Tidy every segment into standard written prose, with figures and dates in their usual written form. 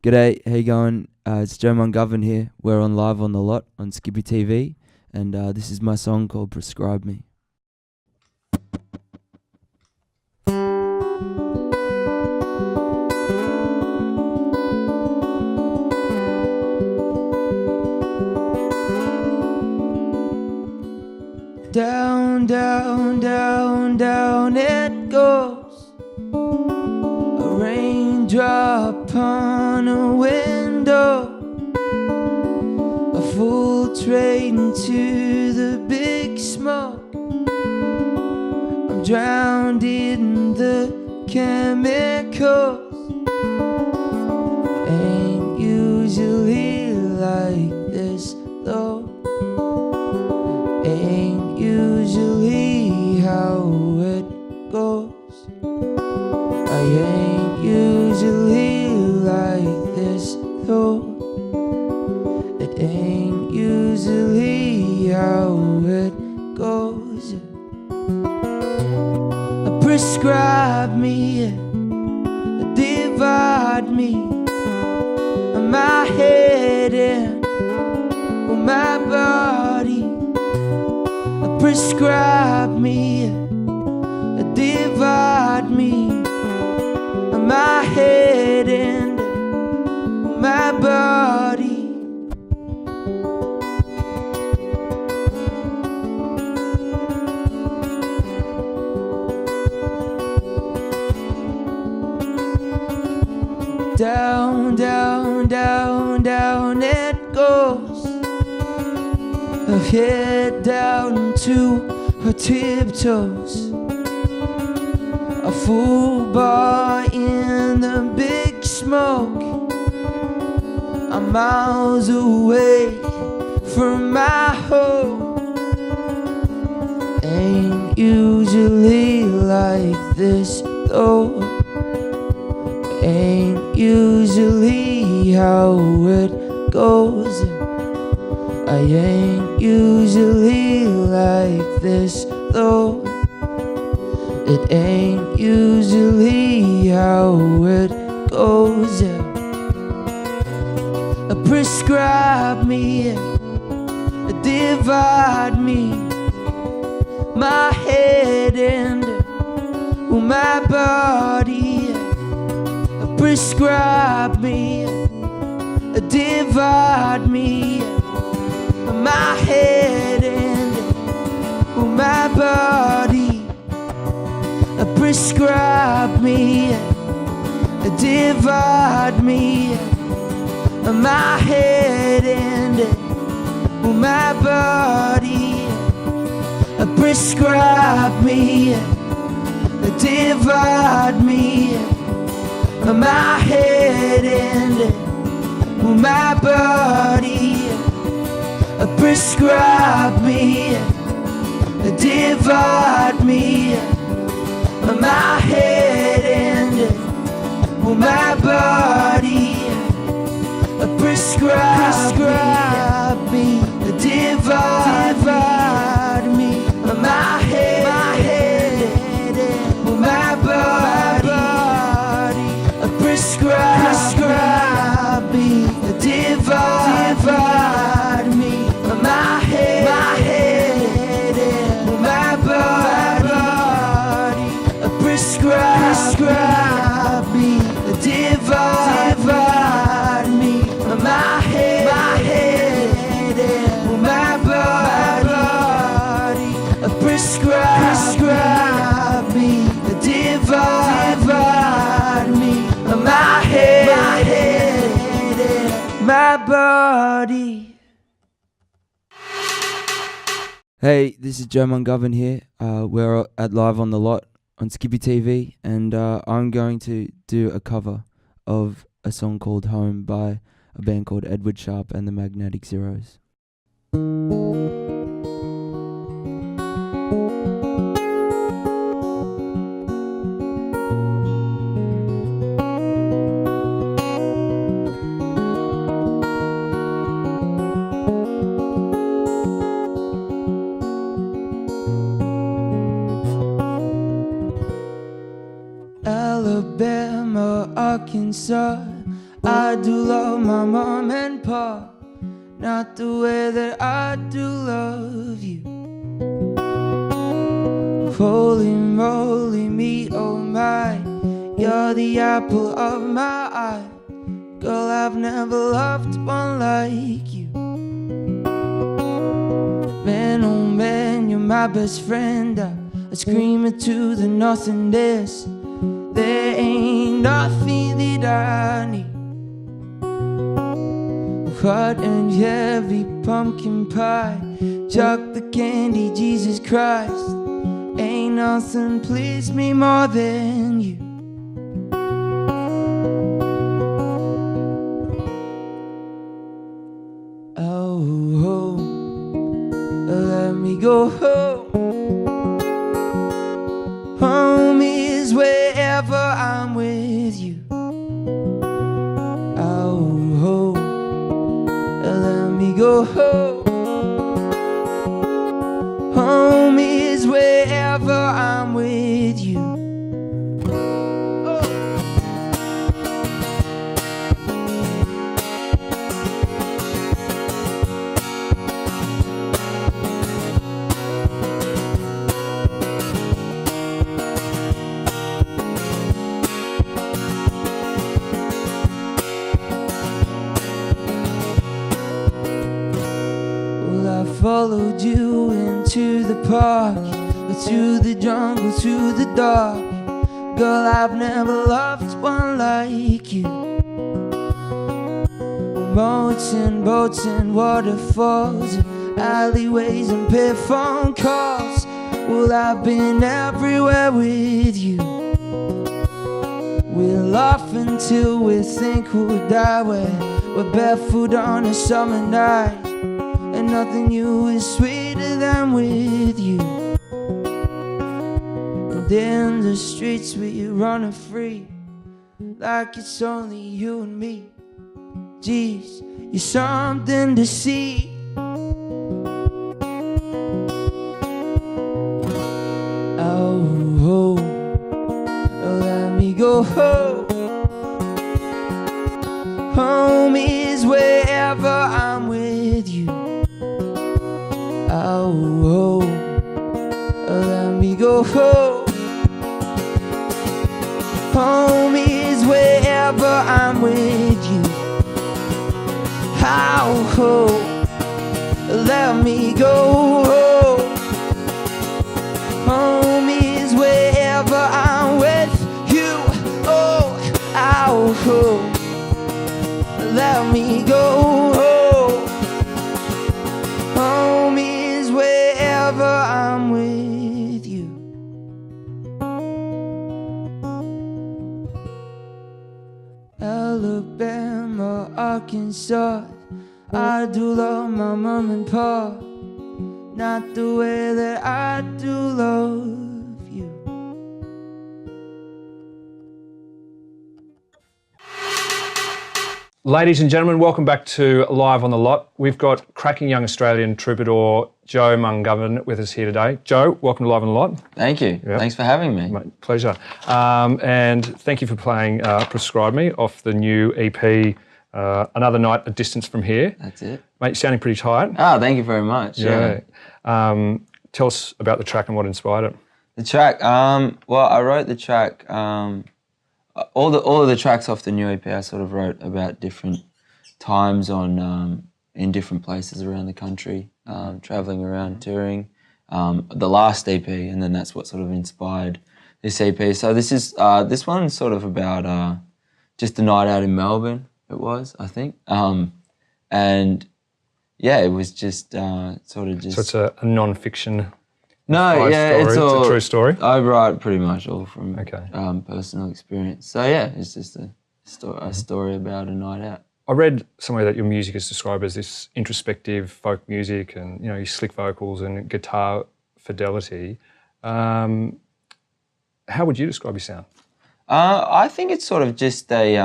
G'day, how you going? It's Joe Mungovan here. We're on Live on the Lot on Skippy TV, and this is my song called Prescribe Me. Down, down, down, down it goes. A raindrop on a window, a full train into the big smoke. I'm drowned in the chemicals. Ain't usually like this though. Ain't usually how it goes. I ain't usually like this though. It ain't usually how it goes. Prescribe me, divide me, my head and my body. Prescribe me, divide me, my head and my body. Down, down, down, down it goes. Her head down to her tiptoes. A full bar in the big smoke. I'm miles away from my home. Ain't usually like this though. Ain't usually how it goes. I ain't usually like this though. It ain't usually how it goes. Prescribe me, divide me, my head and my body. Prescribe me, divide me, my head and my body. Prescribe me, divide me, my head and my body. Prescribe me, divide me, my head and my body. Prescribe me, divide me, my head and my body. Prescribe me, divide me, my head and my body. Prescribe me, divide me, my head and my body. Prescribe me, divide me, my head and my body. Prescribe me, divide me, my head and my body. Hey, this is Joe Mungovan here. We're at Live on the Lot on Skippy TV, and I'm going to do a cover of a song called Home by a band called Edward Sharpe and the Magnetic Zeros. Alabama, Arkansas, I I do love my mom and pa, not the way that I do love you. Holy moly, me, oh my, you're the apple of my eye. Girl, I've never loved one like you. Man, oh man, you're my best friend. I scream into the nothingness. There ain't nothing that I need. Hot and heavy pumpkin pie, chuck the candy, Jesus Christ. Ain't nothing please me more than you. Oh, let me go home. Home is wherever I'm with you. Oh, let me go home. Home is wherever I'm with you. Followed you into the park, to the jungle, to the dark. Girl, I've never loved one like you. Moats and boats and waterfalls, alleyways and payphone calls. Well, I've been everywhere with you. We'll laugh until we think we'll die. We're barefoot on a summer night, and nothing new is sweeter than with you. And in the streets we're running free, like it's only you and me. Geez, you're something to see. Oh, let me go home. Home is wherever I'm with you. Oh, let me go home. Home is wherever I'm with you. Oh, let me go home. Home is wherever I'm with you. Oh, let me go home. Home is wherever I'm with you. Alabama, Arkansas, I do love my mom and pa, not the way that I do love you. Ladies and gentlemen, welcome back to Live on the Lot. We've got cracking young Australian troubadour Joe Mungovan with us here today. Joe, welcome to Live on the Lot. Thank you. Yep. Thanks for having me. Mate, pleasure. And thank you for playing Prescribe Me off the new EP, Another Night, A Distance From Here. That's it. Mate, you're sounding pretty tired. Oh, thank you very much. Yeah. Tell us about the track and what inspired it. The track, well, I wrote the track, all of the tracks off the new EP I sort of wrote about different times on in different places around the country, travelling around, touring. The last EP, and then that's what sort of inspired this EP. So this one's sort of about just a night out in Melbourne. It was, I think, and yeah, it was just sort of just. So it's a non-fiction. No, yeah, story. it's all a true story. I write pretty much all from Okay. Personal experience. So yeah, it's just a story about a night out. I read somewhere that your music is described as this introspective folk music, and your slick vocals and guitar fidelity. How would you describe your sound? I think it's sort of just a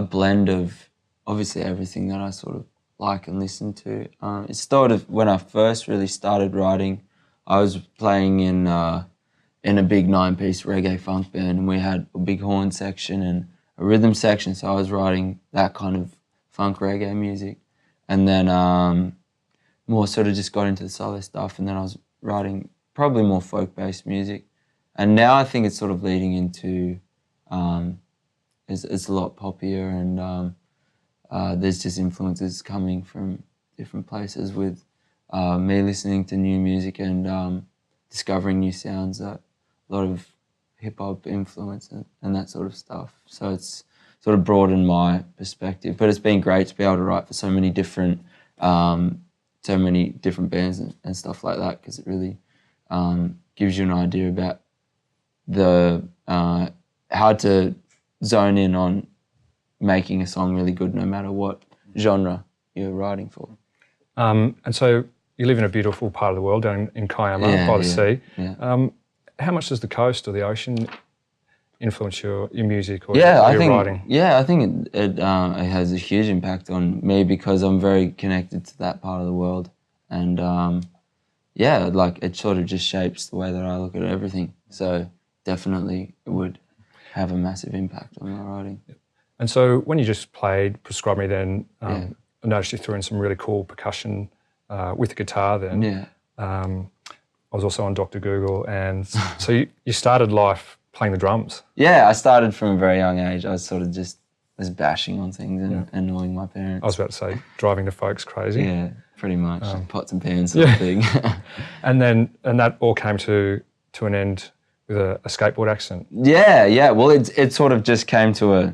blend of obviously everything that I sort of like and listen to. It started when I first really started writing. I was playing in a big 9-piece reggae funk band, and we had a big horn section, a rhythm section, so I was writing that kind of funk reggae music, and then more sort of just got into the solo stuff, and then I was writing probably more folk-based music, and now I think it's sort of leading into it's a lot poppier, and there's just influences coming from different places with me listening to new music and discovering new sounds, a lot of hip-hop influence and that sort of stuff. So it's sort of broadened my perspective, but it's been great to be able to write for so many different bands and stuff like that, because it really gives you an idea about the how to zone in on making a song really good no matter what genre you're writing for. And so you live in a beautiful part of the world down in Kiama by the sea. Yeah. How much does the coast or the ocean influence your music or Yeah, your writing? Yeah, I think it has a huge impact on me because I'm very connected to that part of the world, and yeah, like it sort of just shapes the way that I look at everything. So definitely it would have a massive impact on my writing. And so when you just played Prescribe Me then, I noticed you threw in some really cool percussion with the guitar then. Yeah. I was also on Dr. Google, and so you started life playing the drums. Yeah, I started from a very young age. I was sort of just was bashing on things and annoying my parents. I was about to say, driving the folks crazy. Yeah, pretty much. Pots and pans sort of thing. And that all came to an end with a skateboard accident. Yeah. Well, it sort of just came to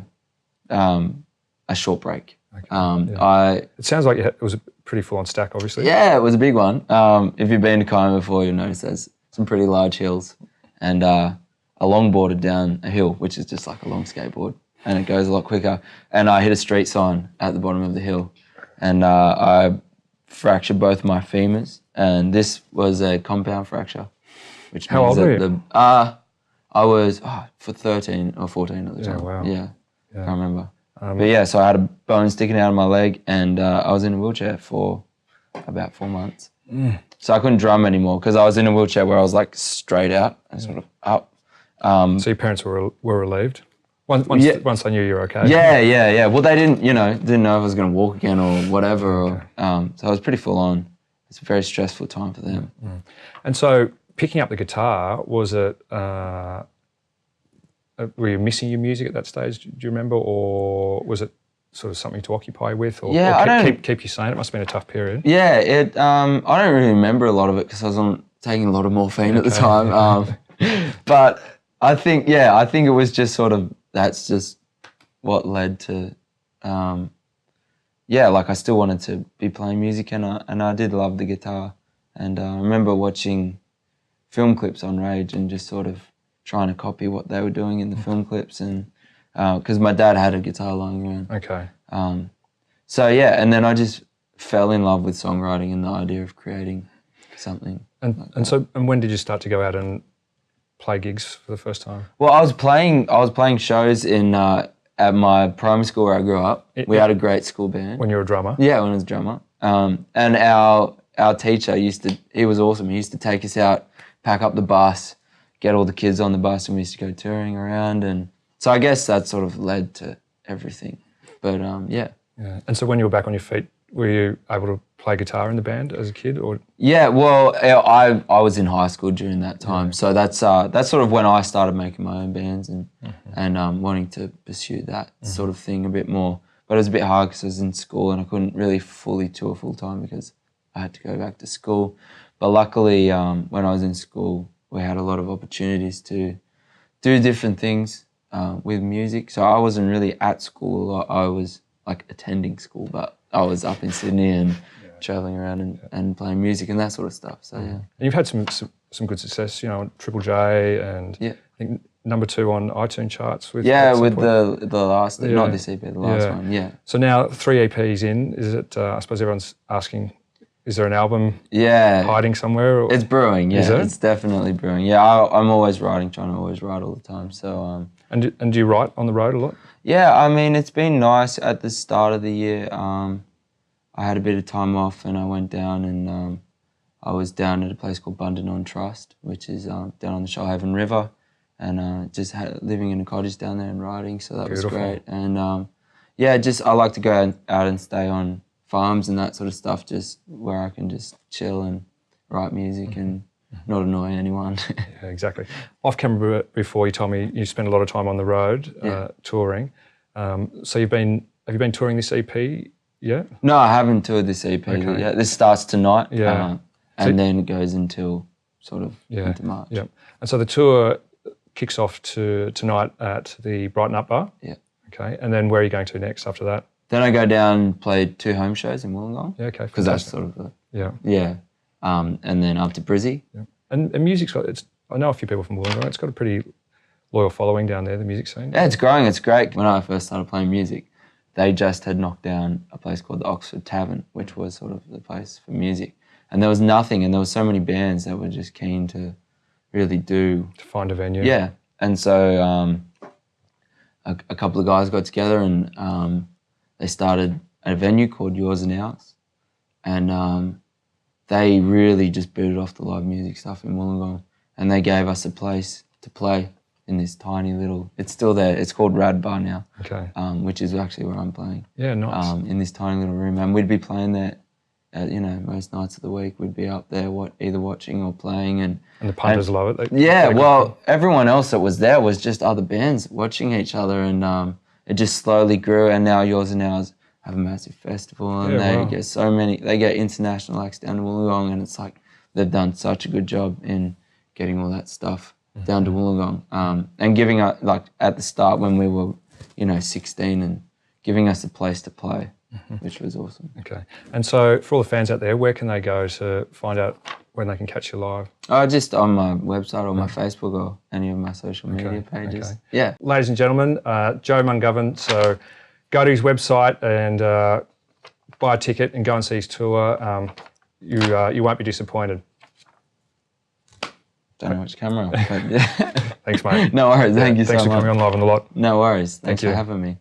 a short break. Okay. It sounds like it was a pretty full-on stack, obviously. Yeah, it was a big one. If you've been to Kiama before, you'll notice there's some pretty large hills, and I longboarded down a hill, which is just like a long skateboard, and it goes a lot quicker. And I hit a street sign at the bottom of the hill, and I fractured both my femurs, and this was a compound fracture. Which How old were you? I was for 13 or 14 at the time. Wow. Yeah. Can't remember. But yeah, so I had a bone sticking out of my leg, and I was in a wheelchair for about 4 months. So I couldn't drum anymore because I was in a wheelchair where I was like straight out and sort of up. So your parents were relieved once they knew you were okay. Yeah. Well, they didn't know if I was going to walk again or whatever. Okay. So I was pretty full on. It's a very stressful time for them. And so picking up the guitar, was it? Were you missing your music at that stage? Do you remember, or was it sort of something to occupy with, or keep you sane? It must have been a tough period. Yeah, I don't really remember a lot of it because I was taking a lot of morphine at the time. But I think it was just sort of that's just what led to. Like I still wanted to be playing music, and I did love the guitar, and I remember watching film clips on Rage and just sort of trying to copy what they were doing in the film clips, and because my dad had a guitar lying around. Okay. And then I just fell in love with songwriting and the idea of creating something. And when did you start to go out and play gigs for the first time? Well, I was playing shows in at my primary school where I grew up. We had a great school band. When you were a drummer? Yeah, when I was a drummer. And our teacher he was awesome. He used to take us out, pack up the bus, get all the kids on the bus, and we used to go touring around. And so I guess that sort of led to everything. But yeah. And so when you were back on your feet, were you able to play guitar in the band as a kid, or? Yeah, well, I was in high school during that time, so that's sort of when I started making my own bands and wanting to pursue that sort of thing a bit more. But it was a bit hard because I was in school and I couldn't really fully tour full time because I had to go back to school. But luckily, when I was in school, we had a lot of opportunities to do different things with music. So I wasn't really at school a lot. I was like attending school, but I was up in Sydney and traveling around and playing music and that sort of stuff. So yeah. And you've had some good success, Triple J and I think number 2 on iTunes charts with the last not this EP, the last one. Yeah. So now 3 EPs in, is it? I suppose everyone's asking, is there an album hiding somewhere? Or? It's brewing. Yeah, it's definitely brewing. Yeah, I'm always writing, trying to always write all the time. So and do you write on the road a lot? Yeah, I mean it's been nice at the start of the year. I had a bit of time off and I went down and I was down at a place called Bundanon Trust, which is down on the Shoalhaven River. and just living in a cottage down there and writing. So that Beautiful. was great. And I like to go out and stay on farms and that sort of stuff, just where I can just chill and write music and not annoy anyone. Yeah, exactly. Off camera before, you told me you spend a lot of time on the road touring. So have you been touring this EP yet? No, I haven't toured this EP yet. This starts tonight, and then it goes until sort of into March. Yeah. And so the tour kicks off tonight at the Brighton Up Bar. Yeah. Okay. And then where are you going to next after that? Then I go down, play 2 home shows in Wollongong. Yeah. Okay. Because that's sort of and then up to Brizzy. Yeah. And music's got I know a few people from Wollongong. It's got a pretty loyal following down there, the music scene. Yeah, it's growing. It's great. When I first started playing music, they just had knocked down a place called the Oxford Tavern, which was sort of the place for music. And there was nothing, and there were so many bands that were just keen to really to find a venue. Yeah. And so a couple of guys got together and they started a venue called Yours and Ours. And they really just booted off the live music stuff in Wollongong. And they gave us a place to play in this tiny little, it's still there, it's called Rad Bar now. Okay. Which is actually where I'm playing. Yeah, nice. In this tiny little room. And we'd be playing there, most nights of the week. We'd be up there either watching or playing. And the punters love it. Everyone else that was there was just other bands watching each other, and it just slowly grew. And now Yours and Ours have a massive festival, and they get international acts down to Wollongong, and it's like they've done such a good job in getting all that stuff down to Wollongong, and giving us, like at the start when we were 16, and giving us a place to play, which was awesome. Okay. And so for all the fans out there, where can they go to find out when they can catch you live? Just on my website or my Facebook or any of my social media pages. Okay. Yeah. Ladies and gentlemen, Joe Mungovan. So go to his website and buy a ticket and go and see his tour. You won't be disappointed. Don't know which camera, but yeah. Thanks, mate. No worries. Thank you so much. Thanks for coming on Live on the Lot. No worries. Thanks for having me.